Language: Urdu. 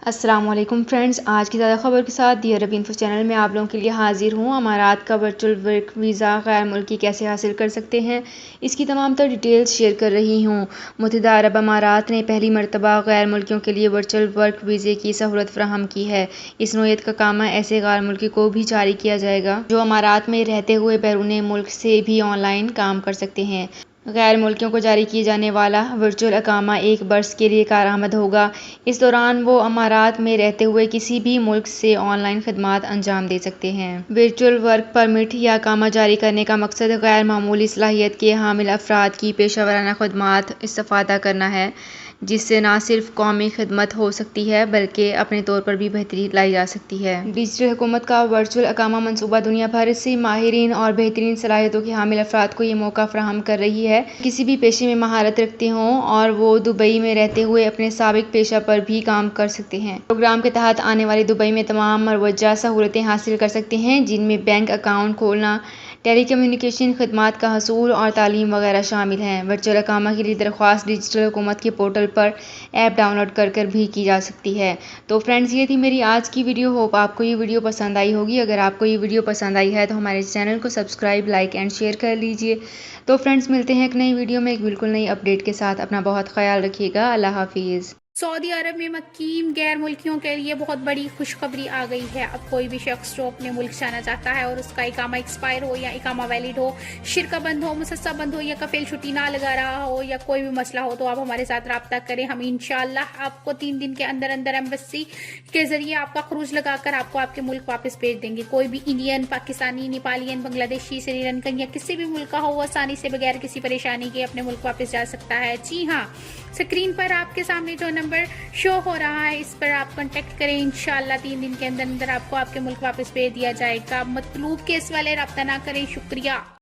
السلام علیکم فرینڈز، آج کی زیادہ خبر کے ساتھ دی عرب انفو چینل میں آپ لوگوں کے لیے حاضر ہوں۔ امارات کا ورچوئل ورک ویزا غیر ملکی کیسے حاصل کر سکتے ہیں، اس کی تمام تر ڈیٹیلز شیئر کر رہی ہوں۔ متحدہ عرب امارات نے پہلی مرتبہ غیر ملکیوں کے لیے ورچوئل ورک ویزے کی سہولت فراہم کی ہے۔ اس نوعیت کا کامہ ایسے غیر ملکی کو بھی جاری کیا جائے گا جو امارات میں رہتے ہوئے بیرون ملک سے بھی آن لائن کام کر سکتے ہیں۔ غیر ملکیوں کو جاری کیے جانے والا ورچوئل اقامہ ایک برس کے لیے کارآمد ہوگا۔ اس دوران وہ امارات میں رہتے ہوئے کسی بھی ملک سے آن لائن خدمات انجام دے سکتے ہیں۔ ورچوئل ورک پرمٹ یا اقامہ جاری کرنے کا مقصد غیر معمولی صلاحیت کے حامل افراد کی پیشہ ورانہ خدمات استفادہ کرنا ہے، جس سے نہ صرف قومی خدمت ہو سکتی ہے بلکہ اپنے طور پر بھی بہتری لائی جا سکتی ہے۔ ڈیجیٹل حکومت کا ورچوئل اقامہ منصوبہ دنیا بھر سے ماہرین اور بہترین صلاحیتوں کے حامل افراد کو یہ موقع فراہم کر رہی ہے۔ کسی بھی پیشے میں مہارت رکھتے ہوں اور وہ دبئی میں رہتے ہوئے اپنے سابق پیشہ پر بھی کام کر سکتے ہیں۔ پروگرام کے تحت آنے والے دبئی میں تمام مروجہ سہولتیں حاصل کر سکتے ہیں، جن میں بینک اکاؤنٹ کھولنا، ٹیلی کمیونیکیشن خدمات کا حصول اور تعلیم وغیرہ شامل ہیں۔ ورچوئل اقامہ کے لیے درخواست ڈیجیٹل حکومت کے پورٹل پر ایپ ڈاؤن لوڈ کر بھی کی جا سکتی ہے۔ تو فرینڈز، یہ تھی میری آج کی ویڈیو۔ ہوپ آپ کو یہ ویڈیو پسند آئی ہوگی۔ اگر آپ کو یہ ویڈیو پسند آئی ہے تو ہمارے چینل کو سبسکرائب، لائک اینڈ شیئر کر لیجئے۔ تو فرینڈز، ملتے ہیں ایک نئی ویڈیو میں ایک بالکل نئی اپڈیٹ کے ساتھ۔ اپنا بہت خیال رکھیے گا۔ اللہ حافظ۔ سعودی عرب میں مقیم غیر ملکیوں کے لیے بہت بڑی خوشخبری آ گئی ہے۔ اب کوئی بھی شخص جو اپنے ملک جانا چاہتا ہے اور اس کا اقامہ ایکسپائر ہو یا اقامہ ویلڈ ہو، شرکہ بند ہو، مسسہ بند ہو یا کفیل چھٹی نہ لگا رہا ہو یا کوئی بھی مسئلہ ہو، تو آپ ہمارے ساتھ رابطہ کریں۔ ہم انشاءاللہ آپ کو 3 دن کے اندر ایمبیسی کے ذریعے آپ کا خروج لگا کر آپ کو آپ کے ملک واپس بھیج دیں گے۔ کوئی بھی انڈین، پاکستانی، نیپالین، بنگلہ دیشی، سری لنکن یا کسی بھی ملک کا ہو، وہ آسانی سے بغیر کسی پریشانی کے اپنے ملک واپس جا سکتا ہے۔ جی ہاں، اسکرین پر آپ کے سامنے جو نمبر شو ہو رہا ہے، اس پر آپ کانٹیکٹ کریں۔ انشاءاللہ 3 دن کے اندر آپ کو آپ کے ملک واپس بھیج دیا جائے گا۔ مطلوب کیس والے رابطہ نہ کریں۔ شکریہ۔